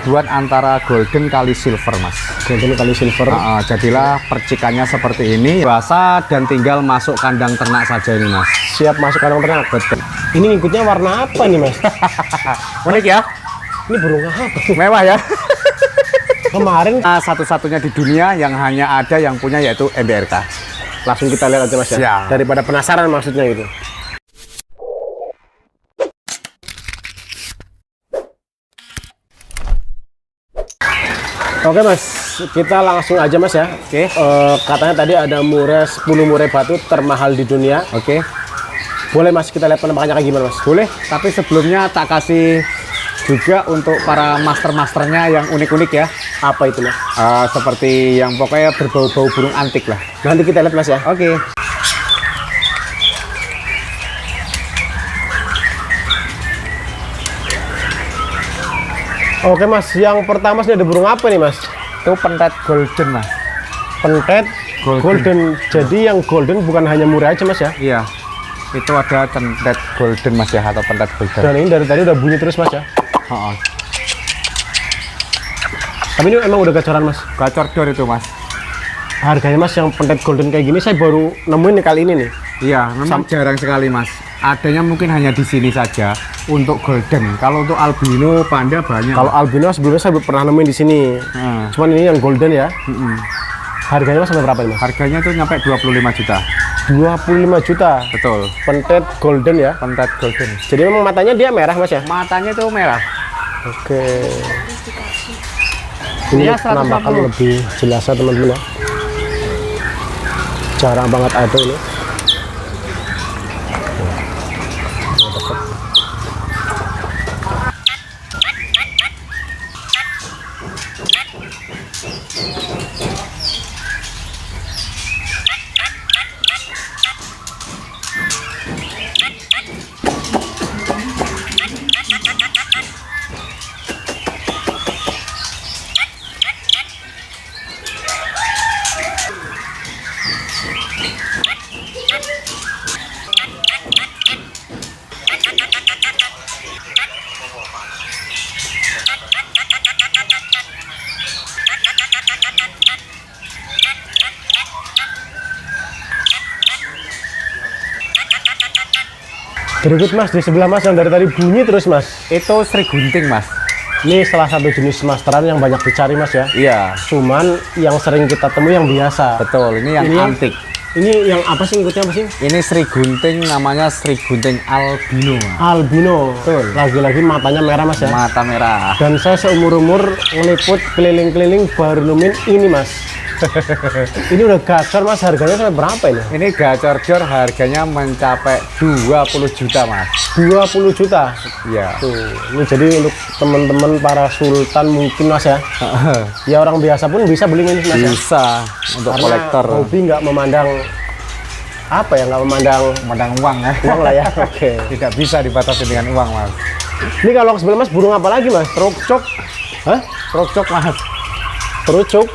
Buat antara golden kali silver, Mas. Golden kali silver. Jadilah percikannya seperti ini, basah dan tinggal masuk kandang ternak saja ini, Mas. Siap masuk kandang ternak. Betul. Ini ngikutnya warna apa nih, Mas? Unik ya? Ini burung apa? Mewah ya? Kemarin satu-satunya di dunia yang hanya ada yang punya yaitu MBRK. langsung kita lihat aja, Mas ya. Siap. Daripada penasaran maksudnya gitu. Oke, Mas, kita langsung aja, Mas ya. Oke. Katanya tadi ada murai 10 murai batu termahal di dunia. Oke. Boleh, Mas, kita lihat penampakannya kayak gimana, Mas? Boleh, tapi sebelumnya tak kasih juga untuk para master-masternya yang unik-unik ya. Apa itu, Mas? Seperti yang pokoknya berbau-bau burung antik lah. Nanti kita lihat, Mas ya. Oke. Oke, Mas, yang pertama sih ada burung apa nih, Mas? Itu pentet golden, Mas. Pentet golden. Jadi yang golden bukan hanya murai aja, Mas ya? Iya. Itu ada pentet golden, Mas ya, atau pentet golden. Dan ini dari tadi udah bunyi terus, Mas ya? Tapi ini emang udah gacoran, Mas? Gacor dor itu, Mas. Harganya, Mas, yang pentet golden kayak gini saya baru nemuin nih kali ini nih. Iya, memang jarang sekali, Mas. Adanya mungkin hanya di sini saja untuk golden. Kalau untuk albino, panda banyak. Kalau albino sebelumnya saya pernah nemuin di sini. Cuman ini yang golden ya. Harganya, Mas, sampai berapa ini, Mas? Harganya itu nyampe 25 juta. 25 juta. Betul. Pentet golden ya. Pentet golden. Jadi memang matanya dia merah, Mas ya? Matanya itu merah. Oke. Ini Ya, 150. penampakan lebih jelas ya, teman-teman ya. Jarang banget ada ini. Berikut, Mas, di sebelah Mas yang dari tadi bunyi terus, Mas. Itu Sri Gunting, Mas. Ini salah satu jenis masteran yang banyak dicari, Mas ya. Iya. Cuman yang sering kita temui yang biasa. Betul, ini yang antik. Ini yang apa sih, ngikutnya apa sih? Ini Sri Gunting, namanya Sri Gunting albino, Mas. Albino. Betul. Lagi-lagi matanya merah, Mas ya. Mata merah. Dan saya seumur-umur ngeliput keliling-keliling baru nemuin ini, Mas. Ini udah gacor, Mas. Harganya sampai berapa ini? Ini gacor dor, harganya mencapai 20 juta, Mas. 20 juta. Iya. Tuh, ini jadi untuk teman-teman para sultan mungkin, Mas ya. Ya orang biasa pun bisa beli ini, Mas ya. Bisa untuk Karena kolektor. hobi nggak memandang apa ya, nggak Memandang uang ya. uang lah ya. Oke. Tidak bisa dibatasi dengan uang, Mas. Ini kalau sebelah, Mas, burung apa lagi, Mas? Trukcuk. Hah? Trukcuk, Mas. Terucuk.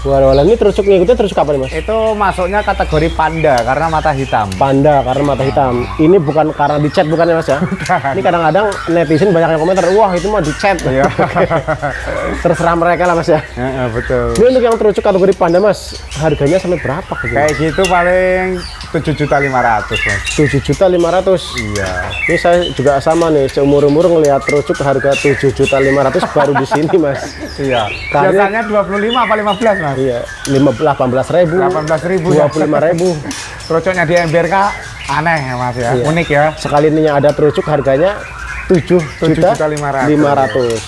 Waduh, ini terucuk ngikutnya terucuk apa nih, Mas? Itu masuknya kategori panda karena mata hitam. Panda karena mata hitam. Ini bukan karena dicat, bukan ya, Mas ya? Ini kadang-kadang netizen banyak yang komentar, wah itu mah dicat. Iya. Terserah mereka lah, Mas ya. Betul. Ini untuk yang terucuk kategori panda, Mas, harganya sampai berapa? Kayak gitu paling 7.500.000, Mas. 7.500.000. Iya. Ini saya juga sama nih, seumur-umur ngelihat terucuk harga 7.500.000 baru di sini, Mas. Iya. Karena- Biasanya 25 apa 15, Mas? Iya, 18.000, 18.000, 25.000. Terucuknya di MBRK aneh ya, Mas ya. Iya. Unik ya. Sekali ini yang ada terucuk harganya 7.500.000.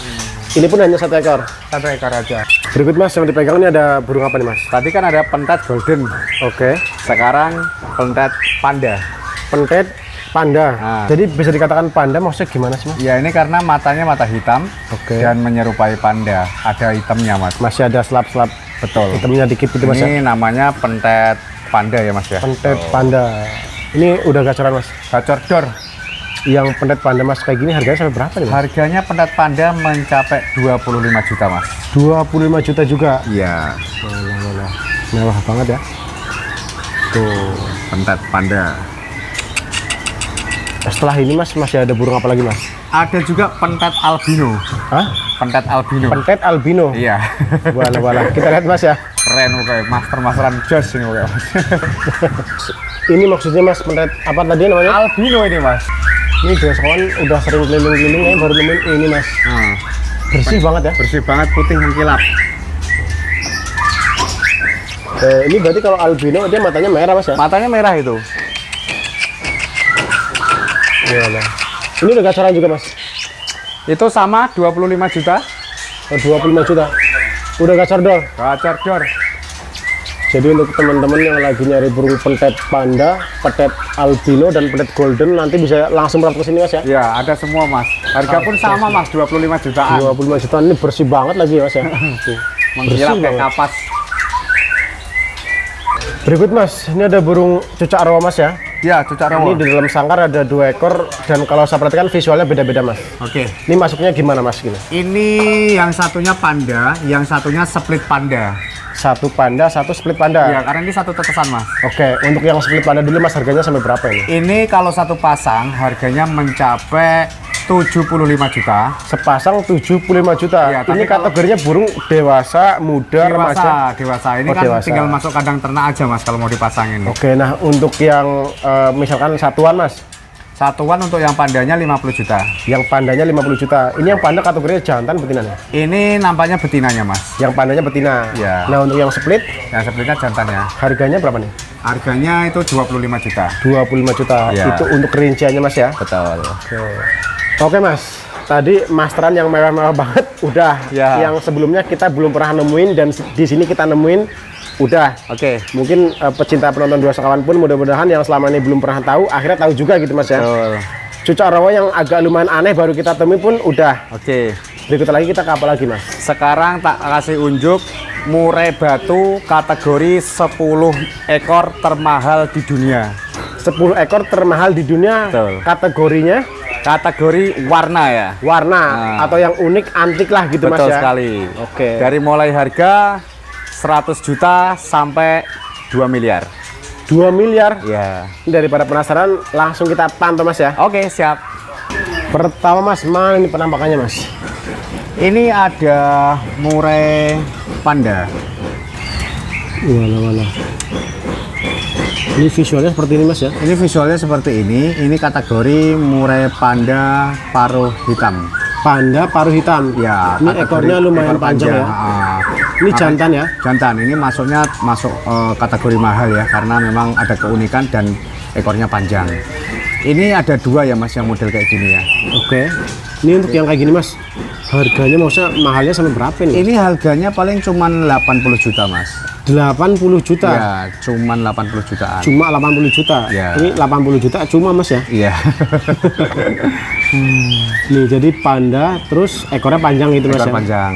Ini pun hanya 1 ekor. 1 ekor aja. Berikut, Mas, yang dipegang ini ada burung apa nih, Mas? Tadi kan ada pentet golden. Oke. Sekarang pentet panda. Pentet panda. Nah. Jadi bisa dikatakan panda maksudnya gimana sih, Mas? Ya ini karena matanya mata hitam. Oke. Dan menyerupai panda. Ada hitamnya, Mas. Masih ada selap-selap Betul. hitamnya dikit gitu, Mas ya? Ini namanya pentet panda ya, Mas ya. Pentet panda. Ini udah gacoran, Mas. Gacor dor. Yang pentet panda, Mas, kayak gini harganya sampai berapa nih, Mas? Harganya pentet panda mencapai 25 juta, Mas. 25 juta juga. Iya. Mewah banget ya. Tuh, pentet panda. Setelah ini, Mas, masih ada burung apa lagi, Mas? Ada juga pentet albino. Hah? pentet albino. Pentet albino. Iya. Walah, kita lihat Mas ya. Keren pokoknya, masteran jos ini pokoknya Mas. Ini maksudnya Mas pentet apa tadi namanya? Albino ini Mas. Ini kawan udah sering keliling-keliling ya baru nemuin ini Mas. Nah, Bersih banget ya. bersih banget, putih mengkilap. Ini berarti kalau albino dia matanya merah Mas ya? Matanya merah itu. Walah. Ini udah gacoran juga Mas. Itu sama 25 juta. Oh, 25 juta. Udah gacor dol. Gacor dor. Jadi untuk teman-teman yang lagi nyari burung pentet panda, pentet albino dan pentet golden nanti bisa langsung merapat ke sini Mas ya. Ya, ada semua Mas. Harga pun sama Mas, 25 jutaan. 25 juta ini bersih banget lagi ya Mas ya. Tuh, Mengkilap kayak banget. kapas. Berikut Mas, ini ada burung cucak rawa Mas ya. Ya, cucak Ini rawa. di dalam sangkar ada 2 ekor dan kalau saya perhatikan visualnya beda-beda Mas. Oke. Ini masuknya gimana Mas gini? Ini yang satunya panda, yang satunya split panda. Satu panda, satu split panda. Ya, karena ini satu tetesan Mas. Oke, untuk yang split panda dulu Mas harganya sampai berapa ini? Ini kalau satu pasang harganya mencapai 75 juta. Sepasang 75 juta. Ya, Ini tapi kalau- kategorinya burung dewasa, muda, remaja. Dewasa. Ini Oh, kan dewasa. tinggal masuk kandang ternak aja Mas kalau mau dipasangin. Oke, nah untuk yang misalkan satuan Mas, Satuan untuk yang pandanya 50 juta. yang pandanya 50 juta. Ini yang panda kategorinya jantan betina nih. Ini nampaknya betinanya Mas. Yang pandanya betina. Ya. Nah, untuk yang split Yang splitnya jantannya. harganya berapa nih? Harganya itu 25 juta. 25 juta. Ya. Itu untuk rinciannya Mas ya. Betul. Oke Mas, tadi masteran yang mewah-mewah banget udah. Ya. Yang sebelumnya kita belum pernah nemuin dan di sini kita nemuin udah. Oke. Mungkin pecinta penonton dua sekawan pun mudah-mudahan yang selama ini belum pernah tahu akhirnya tahu juga gitu Mas ya. Betul. Cucak rawa yang agak lumayan aneh baru kita temui pun udah. Oke. Berikut lagi kita ke apa lagi Mas? Sekarang tak kasih unjuk murai batu kategori 10 ekor termahal di dunia. 10 ekor termahal di dunia. Betul. Kategorinya Kategori warna ya. warna Nah. atau yang unik antik lah gitu Mas Betul ya. sekali. Oke. Dari mulai harga 100 juta sampai 2 miliar. 2 miliar. Ya. Daripada penasaran langsung kita pantau Mas ya. Oke, siap. Pertama Mas, mana ini penampakannya Mas? Ini ada murai panda. Walah. Ini visualnya seperti ini Mas ya. Ini visualnya seperti ini. Ini kategori murai panda paruh hitam. Panda paruh hitam. Ya. Ini kategori ekornya lumayan ekor panjang ya. Ini jantan ya. Jantan. Ini masuknya masuk kategori mahal ya, karena memang ada keunikan dan ekornya panjang. Ini ada 2 ya Mas yang model kayak gini ya. Oke. Ini untuk yang kayak gini Mas. Harganya maksudnya mahalnya sampai berapa nih? Ini harganya paling cuman 80 juta Mas. 80 juta. Ya, cuman 80 jutaan. Cuma 80 juta. Ya. Ini 80 juta cuma Mas ya. Iya. Nih jadi panda terus ekornya panjang gitu Mas Ekor ya. panjang.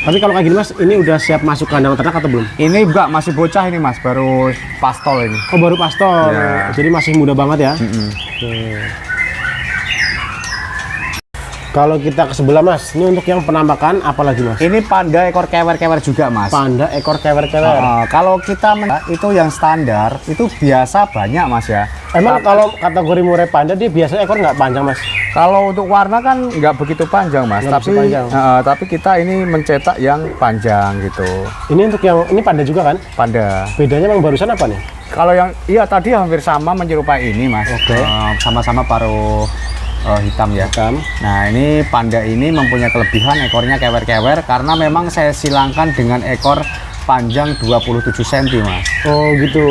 Tapi kalau kayak gini Mas, ini udah siap masuk kandang ternak atau belum? Ini enggak, masih bocah ini Mas, baru pastol ini. Oh baru pastol. Ya. Jadi masih muda banget ya. Oke. Kalau kita ke sebelah Mas, ini untuk yang penampakan apa lagi Mas? Ini panda ekor kewer-kewer juga Mas. Panda ekor kewer-kewer. Kalau kita itu yang standar itu biasa banyak Mas ya. Emang kalau kategori murai panda dia biasanya ekor nggak panjang Mas? Kalau untuk warna kan nggak begitu panjang Mas, Nggak begitu panjang. tapi kita ini mencetak yang panjang gitu. Ini untuk yang ini panda juga kan? Panda. Bedanya memang barusan apa nih? Kalau yang iya tadi hampir sama menyerupai ini Mas. Oke. Sama-sama paruh hitam ya. Hitam. Nah ini panda ini mempunyai kelebihan ekornya kewer-kewer karena memang saya silangkan dengan ekor panjang 27 cm Mas. Oh gitu.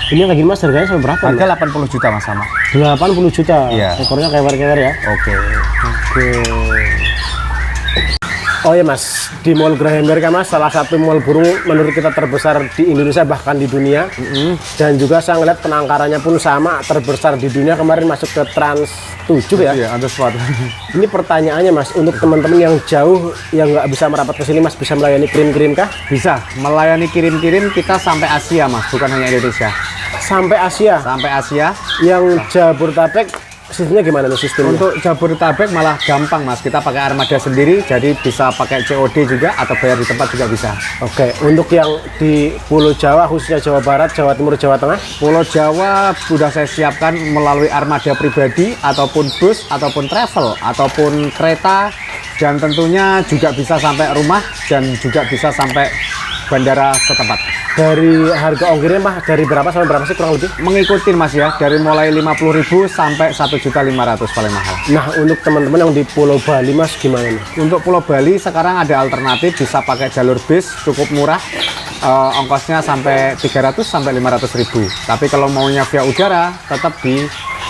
Ini yang kayak gini Mas harganya sampai berapa? Harga 80 juta Mas sama. 80 juta. Iya. Ekornya kewer-kewer ya. Oke. Oke. Oh ya Mas, di Mall Grahemberg kan Mas, salah satu mall burung menurut kita terbesar di Indonesia bahkan di dunia. Dan juga saya ngeliat penangkarannya pun sama terbesar di dunia, kemarin masuk ke Trans 7 ya. Iya, ada sesuatu. Ini pertanyaannya Mas, untuk teman-teman yang jauh yang nggak bisa merapat ke sini Mas, bisa melayani kirim-kirim kah? Bisa melayani kirim-kirim kita sampai Asia Mas, bukan hanya Indonesia. Sampai Asia. Sampai Asia. Yang Jabodetabek sistemnya gimana nih sistemnya? Untuk Jabodetabek malah gampang Mas, kita pakai armada sendiri, jadi bisa pakai COD juga atau bayar di tempat juga bisa. Oke, untuk yang di Pulau Jawa khususnya Jawa Barat, Jawa Timur, Jawa Tengah, Pulau Jawa sudah saya siapkan melalui armada pribadi ataupun bus ataupun travel ataupun kereta dan tentunya juga bisa sampai rumah dan juga bisa sampai bandara setempat. Dari harga ongkirnya Mas, dari berapa sampai berapa sih kurang lebih? Mengikuti Mas ya, dari mulai 50.000 sampai 1.500.000 paling mahal. Nah, untuk teman-teman yang di Pulau Bali Mas gimana nih? Untuk Pulau Bali sekarang ada alternatif, bisa pakai jalur bis, cukup murah. Ongkosnya sampai 300 sampai 500.000. Tapi kalau maunya via udara tetap di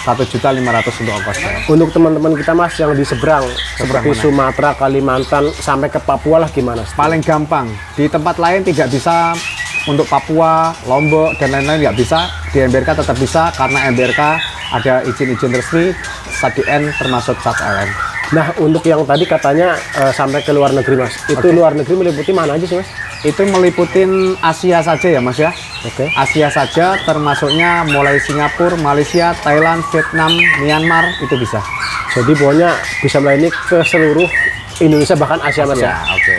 1.500.000 untuk ongkosnya. Untuk teman-teman kita Mas yang di seberang seperti mana? Sumatera, Kalimantan sampai ke Papua lah gimana? Paling gampang, di tempat lain tidak bisa. Untuk Papua, Lombok dan lain-lain nggak bisa, di MBRK tetap bisa karena MBRK ada izin-izin resmi SADN termasuk SATLN. Nah, untuk yang tadi katanya sampai ke luar negeri Mas, itu luar negeri meliputi mana aja sih Mas? Itu meliputin Asia saja ya Mas ya. Oke. Asia saja termasuknya mulai Singapura, Malaysia, Thailand, Vietnam, Myanmar itu bisa. Jadi pokoknya bisa melayani ke seluruh Indonesia bahkan Asia Mas ya. Oke.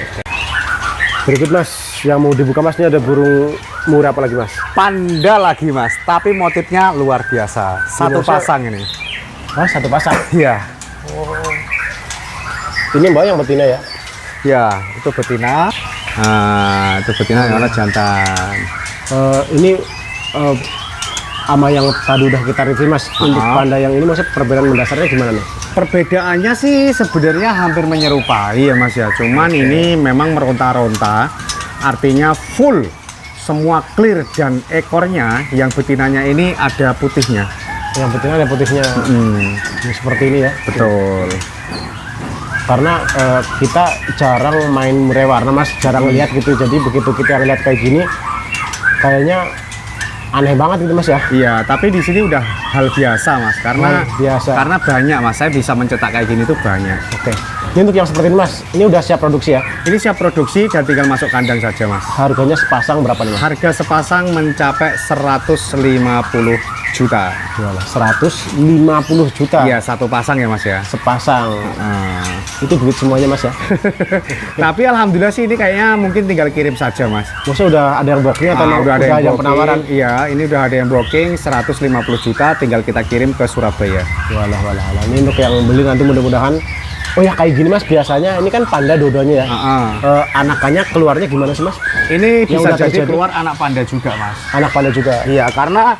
Berikut Mas, yang mau dibuka Mas, ini ada burung murah apa lagi Mas? Panda lagi Mas, tapi motifnya luar biasa. Satu Maksudnya- pasang ini. Oh, satu pasang. Iya. Ini Mbak yang betina ya? Ya, itu betina. Nah, itu betina yang mana jantan. Ini sama yang tadi udah kita review Mas. Untuk panda yang ini maksudnya perbedaan mendasarnya gimana nih? Perbedaannya sih sebenarnya hampir menyerupai ya Mas ya. Cuman ini memang meronta-ronta, artinya full semua clear dan ekornya yang betinanya ini ada putihnya. Yang betina ada putihnya. Ini seperti ini ya. Betul. Karena kita jarang main murai warna Mas, jarang lihat gitu. Jadi begitu kita lihat kayak gini, kayaknya aneh banget gitu Mas ya. Iya, tapi di sini udah hal biasa Mas, karena Hal biasa. karena banyak Mas, saya bisa mencetak kayak gini tuh banyak. Oke. Ini untuk yang seperti ini Mas, ini udah siap produksi ya? Ini siap produksi dan tinggal masuk kandang saja Mas. Harganya sepasang berapa nih Mas? Harga sepasang mencapai 150 juta. Gimana? 150 juta. Iya, satu pasang ya Mas ya. Sepasang. Nah, Itu duit semuanya Mas ya? tapi alhamdulillah sih ini kayaknya mungkin tinggal kirim saja Mas. Maksudnya udah ada yang booking atau Udah ada yang booking, penawaran? Iya, ini udah ada yang booking 150 juta, tinggal kita kirim ke Surabaya. Walah. Ini untuk yang beli nanti mudah-mudahan. Oh ya kayak gini Mas, biasanya ini kan panda dua-duanya ya. Anakannya keluarnya gimana sih Mas? Ini Yang bisa udah jadi terjadi? keluar anak panda juga Mas. Anak panda juga. Iya, karena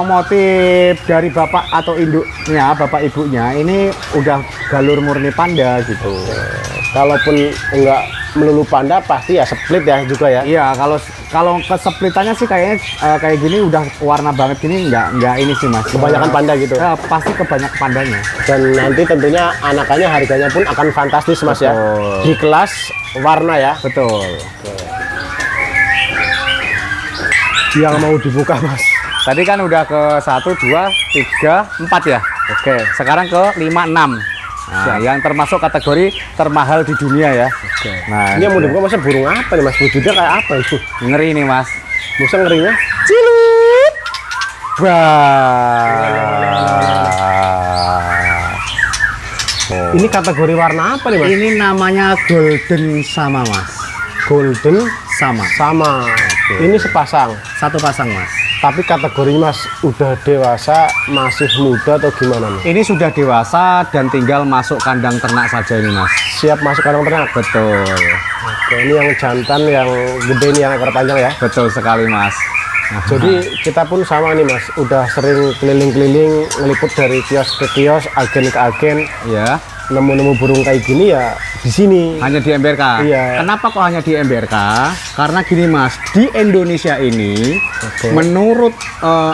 motif dari bapak atau induknya, bapak ibunya ini udah galur murni panda gitu. Kalaupun enggak melulu panda pasti ya split ya juga ya. Iya, kalau keseplitannya sih kayaknya kayak gini udah warna banget gini nggak ini sih Mas. Kebanyakan panda gitu. Pasti kebanyakan pandanya. Dan nanti tentunya anakannya harganya pun akan fantastis Mas ya. Betul. Di kelas warna ya. Betul. Yang mau dibuka Mas. Tadi kan udah ke 1, 2, 3, 4 ya. Oke, sekarang ke 5, 6. Nah, yang termasuk kategori termahal di dunia ya. Oke. Nah, Ini yang mau dibuka Mas burung apa nih Mas? Wujudnya kayak apa itu? ngeri nih Mas. Masa ngerinya? Cilut. Ini kategori warna apa nih Mas? Ini namanya golden sama Mas. Golden Sama. sama. Ini sepasang. Satu pasang Mas. Tapi kategorinya Mas udah dewasa, masih muda atau gimana nih? Ini sudah dewasa dan tinggal masuk kandang ternak saja ini Mas. Siap masuk kandang ternak. Betul. Oke, ini yang jantan, yang gede nih, yang ekor panjang ya. Betul sekali Mas. Jadi kita pun sama nih Mas, udah sering keliling-keliling ngeliput dari kios ke kios, agen ke agen, Ya. nemu-nemu burung kayak gini ya di sini. Hanya di MBRK. Iya. Kenapa kok hanya di MBRK? Karena gini Mas, di Indonesia ini Oke. menurut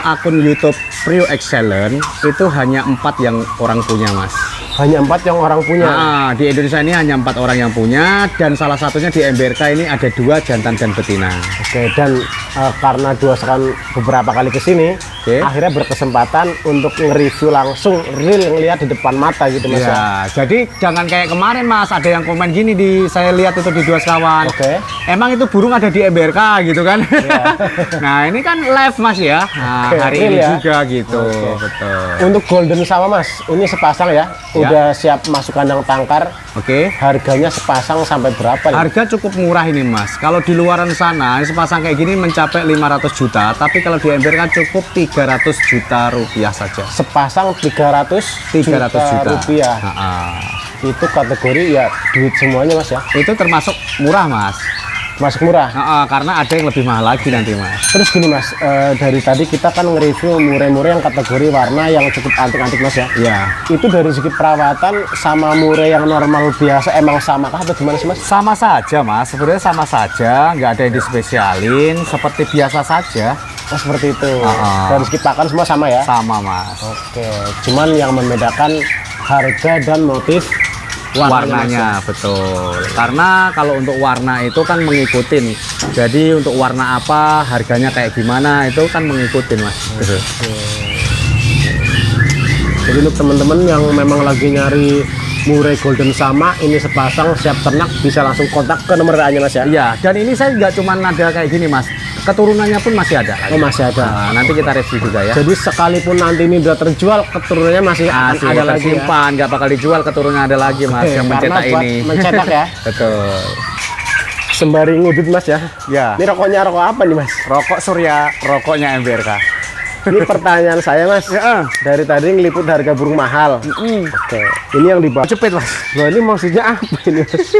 akun YouTube Prio Excellent itu hanya 4 yang orang punya Mas. Hanya 4 yang orang punya. Nah, di Indonesia ini hanya 4 orang yang punya dan salah satunya di MBRK ini ada 2 jantan dan betina. Oke, dan karena dua sekan beberapa kali ke sini, Oke. akhirnya berkesempatan untuk nge-review langsung real ngelihat di depan mata gitu Mas. Ya. Ya, jadi jangan kayak kemarin Mas, ada yang komen gini saya lihat itu di Dua Sekawan. Oke. Emang itu burung ada di MBRK gitu kan? Iya. Nah, ini kan live Mas ya. Nah, Oke, hari real ini ya. juga gitu. Oke. Betul. Untuk golden sama Mas, ini sepasang ya, udah siap masuk kandang tangkar. Oke. Harganya sepasang sampai berapa nih? Harga cukup murah ini Mas. Kalau di luaran sana sepasang kayak gini mencapai 500 juta, tapi kalau di MBRK cukup 300 juta rupiah saja. Sepasang 300 300 juta rupiah. Ha-ha. Itu kategori ya duit semuanya mas ya? Itu termasuk murah mas. Masuk murah? Karena ada yang lebih mahal lagi nanti mas. Terus gini mas, dari tadi kita kan nge-review murai-murai yang kategori warna yang cukup antik-antik mas ya? Iya. Itu dari segi perawatan sama murai yang normal biasa emang sama kah atau gimana sih mas? Sama saja mas, sebenarnya sama saja, nggak ada yang dispesialin, seperti biasa saja. Oh seperti itu. Dari segi pakan semua sama ya? Sama mas. Oke, cuman yang membedakan harga dan motif warnanya betul. Karena kalau untuk warna itu kan mengikutin. Jadi untuk warna apa, harganya kayak gimana itu kan mengikutin mas. Gitu. Jadi untuk teman-teman yang memang lagi nyari murai golden sama, ini sepasang siap ternak, bisa langsung kontak ke nomor WA-nya mas ya? Iya. Dan ini saya nggak cuma ada kayak gini mas. Keturunannya pun masih ada. Oh masih ada. Nah, nanti kita review juga ya. Jadi sekalipun nanti ini udah terjual, keturunannya masih akan ada lagi ya? Simpan, nggak bakal dijual, keturunannya ada lagi mas. Yang mencetak buat ini. Mencetak ya? Betul. Sembari ngudut mas ya? Ya. Ini rokoknya rokok apa nih mas? Rokok Surya, rokoknya MBRK. Ini pertanyaan saya mas. Ya. Dari tadi ngeliput harga burung mahal. Oke. Ini yang dibahas. Cepet mas. Loh ini maksudnya apa ini mas?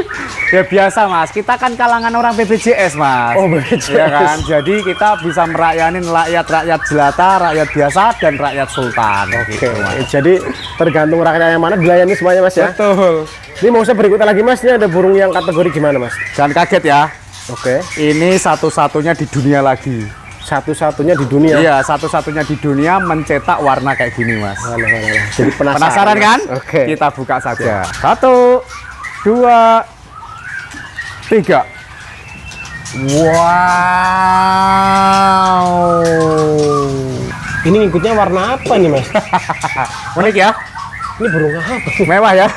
Ya biasa mas, kita kan kalangan orang BPJS mas. Oh BPJS. Ya kan, jadi kita bisa merayanin rakyat jelata, rakyat biasa, dan rakyat sultan. Oke. Jadi tergantung rakyat yang mana dilayani semuanya mas ya? Betul. Ini mau saya berikutnya lagi mas, ini ada burung yang kategori gimana mas? Jangan kaget ya. Oke. Ini satu-satunya di dunia lagi. Satu-satunya di dunia? Iya, satu-satunya di dunia mencetak warna kayak gini mas. Walah. Jadi Penasaran kan? Oke. Kita buka saja. 1, 2, 3. Wow. Ini ngikutnya warna apa nih mas? Unik ya? Ini burung apa? Mewah ya?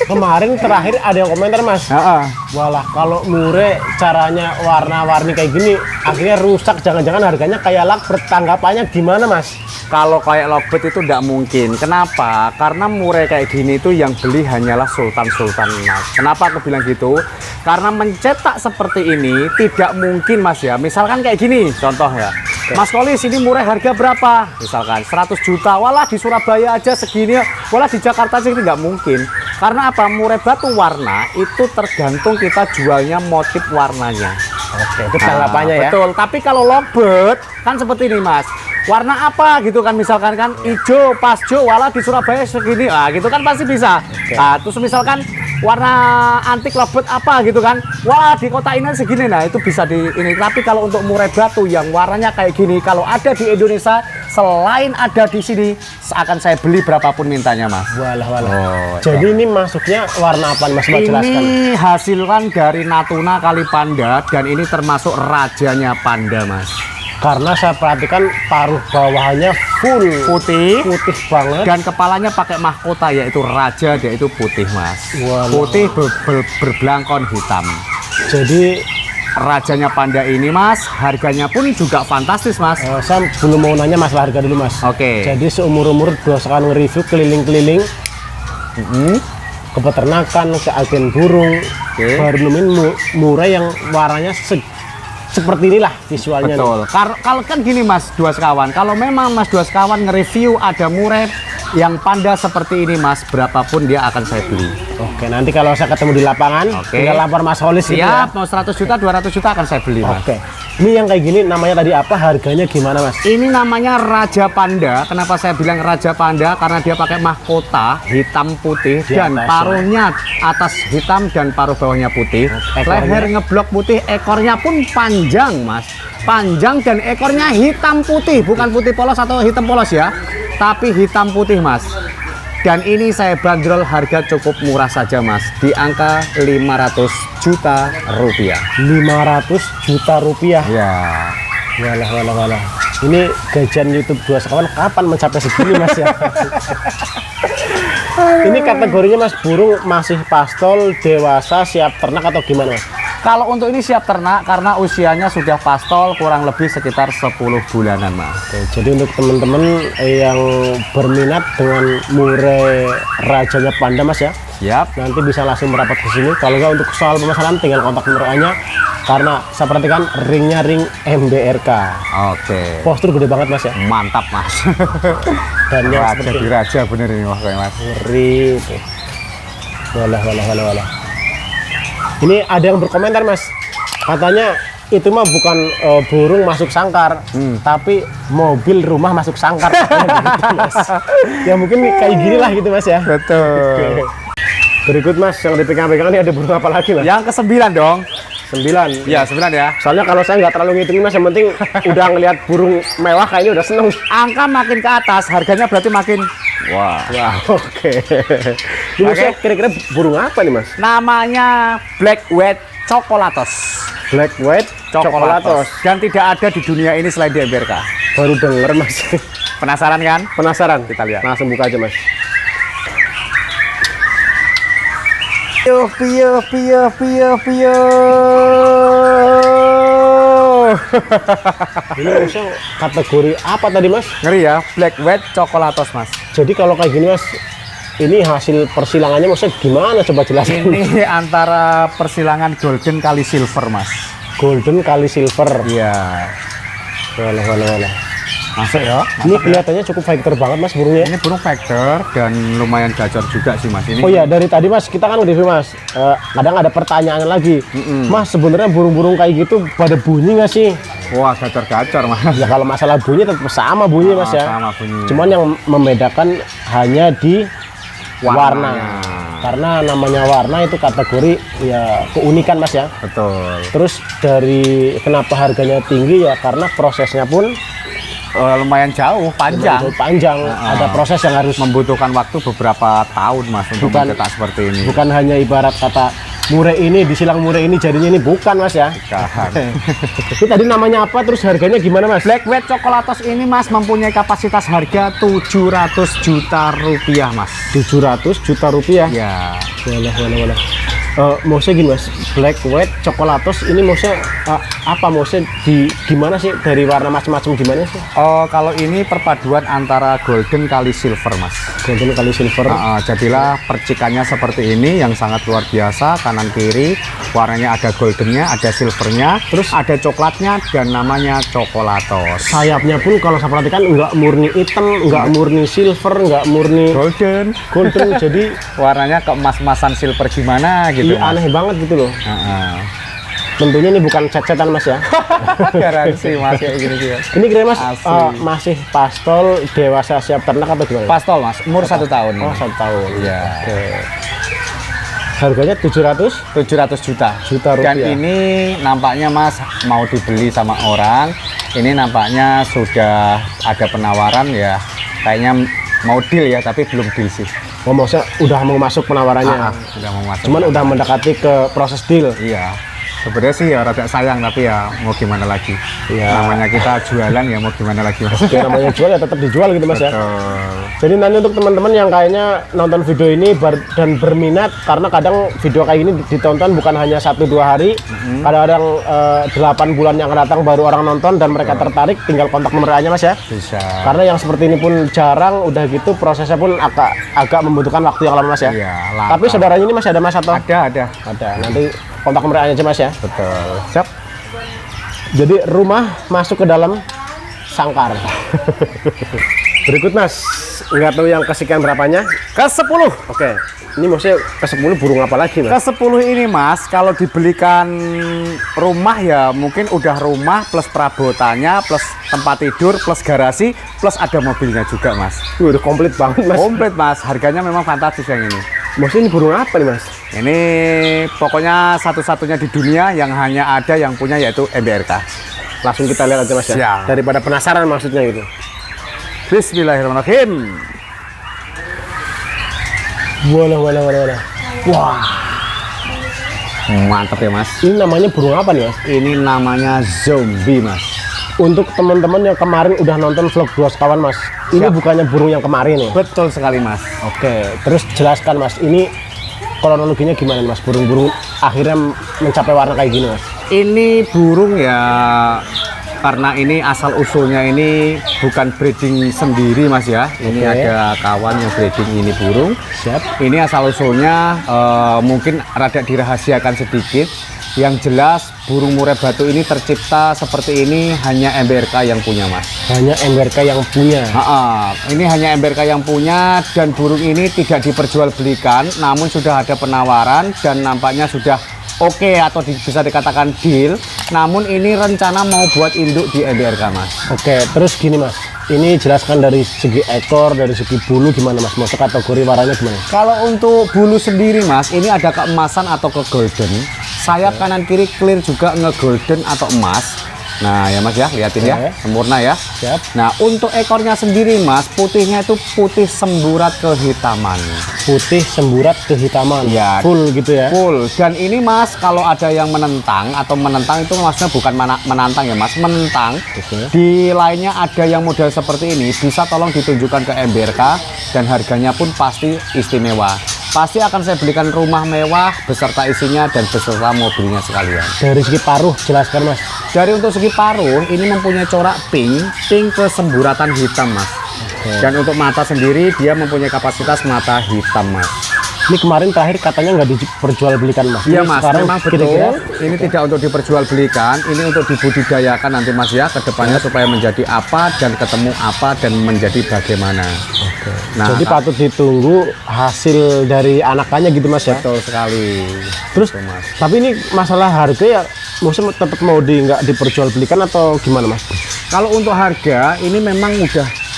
Kemarin terakhir ada yang komentar mas. Walah kalau murai caranya warna-warni kayak gini akhirnya rusak, jangan-jangan harganya kayak Lovebird. Tanggapannya gimana mas? Kalau kayak Lovebird itu tidak mungkin. Kenapa? Karena murai kayak gini itu yang beli hanyalah sultan-sultan mas. Kenapa aku bilang gitu? Karena mencetak seperti ini tidak mungkin mas ya. Misalkan kayak gini contoh ya. Mas Kolis ini murai harga berapa? Misalkan 100 juta. Walah di Surabaya aja segini. Walah di Jakarta segini, nggak mungkin. Karena apa? Murai batu warna itu tergantung kita jualnya motif warnanya. Oke, itu tanggapannya ya. Betul. Tapi kalau Lovebird kan seperti ini mas. Warna apa gitu kan, misalkan kan hijau, pasjo, walah di Surabaya segini. Ah gitu kan pasti bisa. Nah, terus misalkan warna antik Lovebird apa gitu kan. Wah, di kota ini segini. Nah, itu bisa di ini. Tapi kalau untuk murai batu yang warnanya kayak gini, kalau ada di Indonesia selain ada di sini akan saya beli berapapun mintanya mas. Walah. Oh, jadi ini masuknya warna apa mas? Coba jelaskan. Ini hasilkan dari Natuna Kali Panda dan ini termasuk rajanya panda mas. Karena saya perhatikan paruh bawahnya full Putih banget dan kepalanya pakai mahkota yaitu raja, dia itu putih mas. Walah. Putih berbelangkon hitam. Jadi rajanya panda ini mas, harganya pun juga fantastis mas. Saya belum mau nanya masalah harga dulu mas. Oke. Jadi seumur-umur doakan nge-review keliling-keliling ke peternakan, ke agen burung, baru nemuin murai yang warnanya seperti inilah visualnya. Betul. Kalau kan gini mas dua sekawan, kalau memang mas dua sekawan nge-review ada murai yang panda seperti ini mas, berapapun dia akan saya beli. Oke, nanti kalau saya ketemu di lapangan, tinggal lapor Mas Holis gitu ya. Siap, mau 100 juta, 200 juta akan saya beli mas. Oke. Ini yang kayak gini namanya tadi apa? Harganya gimana mas? Ini namanya Raja Panda. Kenapa saya bilang Raja Panda? Karena dia pakai mahkota hitam putih dan paruhnya atas hitam dan paruh bawahnya putih. Leher ngeblok putih, ekornya pun panjang mas. Panjang dan ekornya hitam putih, bukan putih polos atau hitam polos ya, tapi hitam putih mas. Dan ini saya bandrol harga cukup murah saja mas, di angka 500 juta rupiah. 500 juta rupiah? Ya. Walah. Ini gajian YouTube dua sekawan kapan mencapai segini mas ya? Ini kategorinya mas burung masih pastol, dewasa, siap ternak atau gimana mas? Kalau untuk ini siap ternak karena usianya sudah pastol kurang lebih sekitar 10 bulanan mas. Oke, jadi untuk teman-teman yang berminat dengan murai rajanya panda mas ya, siap, nanti bisa langsung merapat ke sini. Kalau nggak untuk soal pemesanan tinggal kontak nomornya, karena saya perhatikan ringnya ring MBRK. Oke. Postur gede banget mas ya. Mantap mas. Dan yang raja di raja bener ini wah kayak mas. Ngeri. Walah. Ini ada yang berkomentar mas, katanya itu mah bukan burung masuk sangkar, tapi mobil rumah masuk sangkar. Gitu, mas. Ya mungkin kayak gini lah gitu mas ya. Betul. Berikut mas, yang dipegang-pegang ini ada burung apa lagi mas? Yang ke-9 dong. 9. Ya, 9 ya. Soalnya kalau saya nggak terlalu ngitungin mas, yang penting udah ngelihat burung mewah kayaknya udah seneng. Angka makin ke atas, harganya berarti makin wah. Oke. Ini maksudnya kira-kira burung apa nih mas? Namanya Black White Chocolatos. Black White Chocolatos. Dan tidak ada di dunia ini selain di MBRK. Baru denger mas. Penasaran kan? Penasaran? Kita lihat. Langsung buka aja mas. Pio. Ini maksudnya kategori apa tadi mas? Ngeri ya, Black White Chocolatos mas. Jadi kalau kayak gini mas, ini hasil persilangannya maksudnya gimana, coba jelasin. Ini antara persilangan golden kali silver mas. Golden kali silver. Iya. Walah. Masuk ya. Ini kelihatannya cukup fighter banget mas burungnya. Ini burung factor dan lumayan gacor juga sih mas. Ini Oh ya, dari tadi mas kita kan review mas, kadang ada pertanyaan lagi. Mas sebenarnya burung-burung kayak gitu pada bunyi nggak sih? wah gacor-gacor mas. Ya kalau masalah bunyi tetap sama bunyi mas ya. Sama bunyi. Cuman yang membedakan hanya di warna. Karena namanya warna itu kategori ya keunikan mas ya. Betul. Terus dari kenapa harganya tinggi ya karena prosesnya pun Lumayan jauh, panjang. Ada proses yang harus Membutuhkan waktu beberapa tahun mas untuk mencetak seperti ini. bukan hanya ibarat kata murai ini disilang murai ini jadinya ini, bukan mas ya. Bukan. Itu tadi namanya apa, terus harganya gimana mas? Black White Chocolatos ini mas mempunyai kapasitas harga 700 juta rupiah mas. 700 juta rupiah. Ya. Walah. Maksudnya gini mas, Black White Chocolatos ini maksudnya apa, maksudnya gimana sih, dari warna macam-macam gimana sih? Kalau ini perpaduan antara golden kali silver mas. Golden kali silver. Jadilah percikannya seperti ini yang sangat luar biasa, kanan kiri warnanya ada goldennya, ada silvernya, terus ada coklatnya dan namanya Chocolatos. Sayapnya pun kalau saya perhatikan nggak murni hitam, nggak murni silver, nggak murni golden. Jadi warnanya keemas-emasan silver gimana gitu. Iya, aneh banget gitu loh. Tentunya ini bukan cet-cetan mas ya. Garansi mas kayak gini sih. Ini kira mas masih pastol, dewasa, siap ternak atau gimana? Pastol mas, umur 1 tahun. Oh 1 tahun. Iya. Oke. Harganya 700 juta rupiah. Dan ini nampaknya mas mau dibeli sama orang. Ini nampaknya sudah ada penawaran ya. Kayaknya mau deal ya, tapi belum deal sih. Oh maksudnya udah mau masuk penawarannya. Udah mau masuk. Cuman udah mendekati ke proses deal. Iya. Sebenarnya sih ya rada sayang, tapi ya mau gimana lagi. Iya. Namanya kita jualan ya mau gimana lagi mas. Ya namanya jual ya tetap dijual gitu mas ya. Jadi nanti untuk teman-teman yang kayaknya nonton video ini dan berminat, karena kadang video kayak gini ditonton bukan hanya 1-2 hari, kadang-kadang 8 bulan yang akan datang baru orang nonton dan mereka tertarik, tinggal kontak nomor aja mas ya. Bisa. Karena yang seperti ini pun jarang, udah gitu prosesnya pun agak membutuhkan waktu yang lama mas ya. Iya. Tapi saudaranya ini masih ada mas atau? Ada. Nanti kontak nomor aja mas ya. Betul. Siap. Jadi rumah masuk ke dalam sangkar. Berikut mas, nggak tahu yang kesekian berapanya? Ke-10. Oke. Ini maksudnya ke-10 burung apa lagi mas? Ke-10 ini mas, kalau dibelikan rumah ya mungkin udah rumah plus perabotannya, plus tempat tidur, plus garasi, plus ada mobilnya juga mas. Udah komplit banget mas. Komplit mas, harganya memang fantastis yang ini. Maksudnya ini burung apa nih mas? Ini pokoknya satu-satunya di dunia yang hanya ada yang punya, yaitu MBRK. Langsung kita lihat aja mas ya. Siap. Daripada penasaran maksudnya gitu. Bismillahirrahmanirrahim. Walah. Wah. Mantap ya mas. Ini namanya burung apa nih mas? Ini namanya zombie mas. Untuk teman-teman yang kemarin udah nonton vlog 2 sekawan mas, ini bukannya burung yang kemarin ya? Betul sekali mas. Oke, terus jelaskan mas, ini kronologinya gimana mas? Burung-burung akhirnya mencapai warna kayak gini mas? Ini burung ya, karena ini asal usulnya ini bukan breeding sendiri mas ya. Ini ada kawan yang breeding ini burung. Siap. Ini asal usulnya mungkin rada dirahasiakan sedikit. Yang jelas burung murai batu ini tercipta seperti ini hanya MBRK yang punya, Mas. Hanya MBRK yang punya. Ini hanya MBRK yang punya, dan burung ini tidak diperjualbelikan, namun sudah ada penawaran dan nampaknya sudah oke atau bisa dikatakan deal. Namun ini rencana mau buat induk di MBRK, Mas. Oke, terus gini Mas, ini jelaskan dari segi ekor, dari segi bulu gimana Mas? Maksud kategori warnanya gimana? Kalau untuk bulu sendiri, Mas, ini ada keemasan atau ke golden. Sayap kanan kiri clear juga nge-golden atau emas. Nah ya Mas ya, lihatin ya, sempurna ya. Siap. Nah untuk ekornya sendiri Mas, putihnya itu putih semburat kehitaman. Putih semburat kehitaman, ya, full gitu ya? Full. Dan ini Mas, kalau ada yang menentang atau menentang itu maksudnya bukan menantang ya Mas, menentang. Di lainnya ada yang model seperti ini, bisa tolong ditunjukkan ke MBRK dan harganya pun pasti istimewa. Pasti akan saya belikan rumah mewah beserta isinya dan beserta mobilnya sekalian. Dari segi paruh jelaskan Mas. Dari untuk segi paruh ini mempunyai corak pink kesemburatan hitam Mas. Dan untuk mata sendiri dia mempunyai kapasitas mata hitam Mas. Ini kemarin terakhir katanya nggak diperjualbelikan Mas. Iya Mas, sekarang memang betul. Ini tidak untuk diperjualbelikan, ini untuk dibudidayakan nanti Mas ya, kedepannya supaya menjadi apa dan ketemu apa dan menjadi bagaimana. Oke. Nah, jadi patut ditunggu hasil dari anakannya gitu Mas ya. Betul sekali. Terus betul, Mas. Tapi ini masalah harga ya, maksudnya tetap mau nggak diperjualbelikan atau gimana Mas? Kalau untuk harga ini memang udah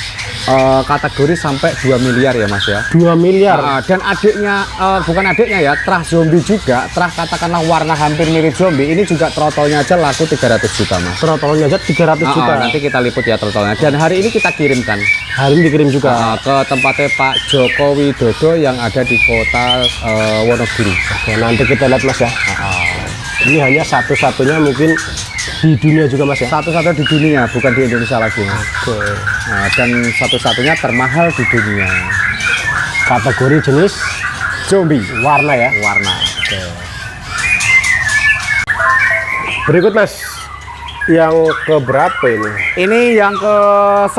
kategori sampai 2 miliar ya Mas ya. 2 miliar. Dan adiknya bukan adiknya ya, terah zombie juga, terah katakanlah warna hampir mirip zombie, ini juga trotolnya aja laku 300 juta Mas. Trotolnya aja 300 juta. Nanti kita liput ya trotolnya. Dan hari ini kita kirimkan. Hari ini dikirim juga ke tempatnya Pak Joko Widodo yang ada di kota Wonogiri. Oke, nanti kita lihat Mas ya. Ini hanya satu-satunya mungkin di dunia juga Mas ya? Satu-satu di dunia, bukan di Indonesia lagi Mas. Oke. Nah, dan satu-satunya termahal di dunia. Kategori jenis zombie. Warna ya? Warna. Oke. Berikut Mas, yang ke berapa ini? Ini yang ke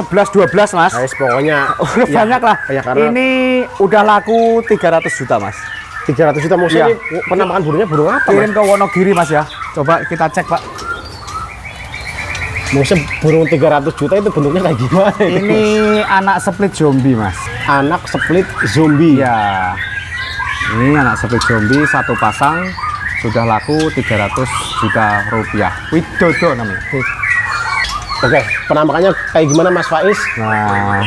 11-12 Mas. Guys, pokoknya banyak lah. Ya, karena ini udah laku 300 juta Mas. 300 juta maksudnya ini penampakan burungnya burung apa Kirim Mas? ke Wonogiri Mas ya. Coba kita cek Pak. Maksudnya burung 300 juta itu bentuknya kayak gimana? Ini anak split zombie Mas. Anak split zombie. Ya. Ini anak split zombie satu pasang sudah laku 300 juta rupiah. Widodo namanya. Oke, penampakannya kayak gimana Mas Faiz? Nah,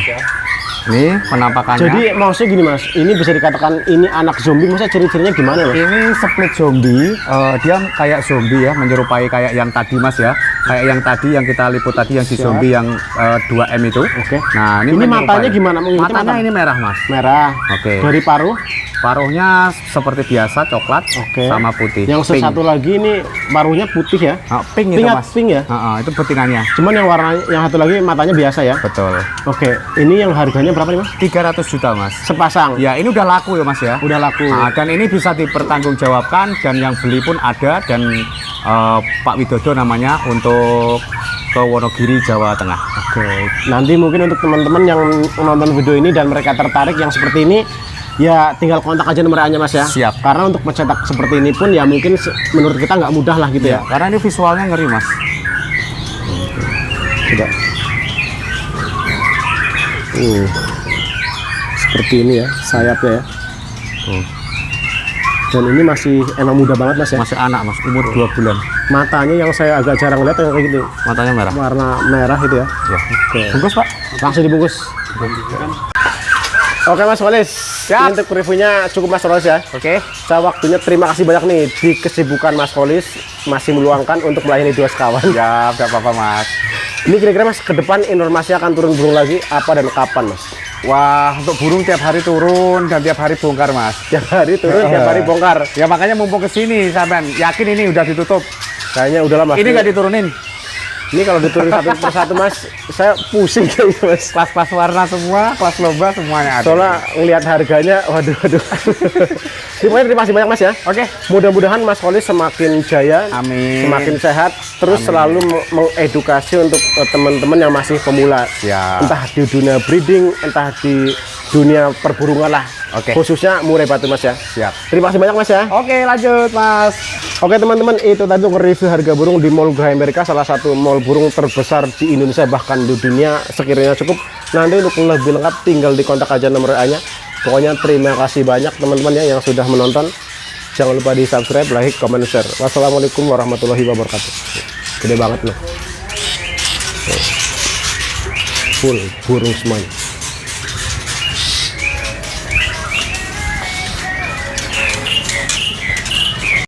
ini penampakannya. Jadi maksudnya gini Mas, ini bisa dikatakan ini anak zombie, maksudnya ciri-cirinya gimana Mas? Ini split zombie, dia kayak zombie ya, menyerupai kayak yang tadi Mas ya, kayak yang tadi yang kita liput tadi yang si zombie yang 2M itu. Oke. Nah ini matanya gimana? Matanya ini merah Mas. Merah. Oke. Dari paruh? Paruhnya seperti biasa coklat sama putih. Yang satu lagi ini paruhnya putih ya? Pink itu Mas. Pink ya? Itu betingannya. Cuman yang warna yang satu lagi matanya biasa ya? Betul. Oke, ini yang harganya berapa nih Mas? 300 juta Mas. Sepasang? Ya ini udah laku ya Mas ya. Udah laku. Dan ini bisa dipertanggungjawabkan dan yang beli pun ada dan Pak Widodo namanya untuk ke Wonogiri Jawa Tengah. Oke. Nanti mungkin untuk teman-teman yang menonton video ini dan mereka tertarik yang seperti ini, ya tinggal kontak aja nomornya Mas ya. Siap. Karena untuk mencetak seperti ini pun ya mungkin menurut kita nggak mudah lah gitu ya. Karena ini visualnya ngeri Mas. Tidak. Seperti ini ya sayapnya ya. Dan ini masih emang muda banget Mas ya. Masih anak Mas, umur 2 bulan. Matanya yang saya agak jarang lihat yang kayak gitu. Matanya merah. Warna merah gitu ya. Ya. Oke. Bungkus Pak. Langsung dibungkus. Oke Mas Walis, ini untuk reviewnya cukup Mas Walis ya. Oke. Saya waktunya terima kasih banyak nih di kesibukan Mas Walis masih meluangkan untuk melayani dua sekawan. Ya, nggak apa-apa Mas. Ini kira-kira Mas ke depan informasi akan turun burung lagi apa dan kapan Mas? Wah, untuk burung tiap hari turun dan tiap hari bongkar Mas. Tiap hari turun, tiap hari bongkar. Ya makanya mumpung kesini sampean, yakin ini udah ditutup. Kayaknya udahlah Mas. Ini nggak diturunin. Ini kalau diturunin satu persatu Mas, saya pusing kayaknya Mas. Kelas-kelas warna semua, kelas lomba semuanya ada. Soalnya ngelihat harganya, waduh. Pokoknya terima kasih banyak Mas ya. Oke. Mudah-mudahan Mas Walis semakin jaya, Amin. semakin sehat, terus selalu mengedukasi untuk teman-teman yang masih pemula. Ya. Entah di dunia breeding, entah di dunia perburungan lah. Oke. Khususnya Murai Batu Mas ya. Siap. Terima kasih banyak Mas ya. Oke, lanjut Mas. Oke teman-teman, itu tadi untuk review harga burung di Mall Geraha Amerika, salah satu mall burung terbesar di Indonesia bahkan di dunia. Sekiranya cukup, nanti untuk lebih lengkap tinggal dikontak aja nomor WA-nya. Pokoknya terima kasih banyak teman-teman ya yang sudah menonton. Jangan lupa di subscribe, like, comment, share. Wassalamualaikum warahmatullahi wabarakatuh. Gede banget loh. Full burung semuanya.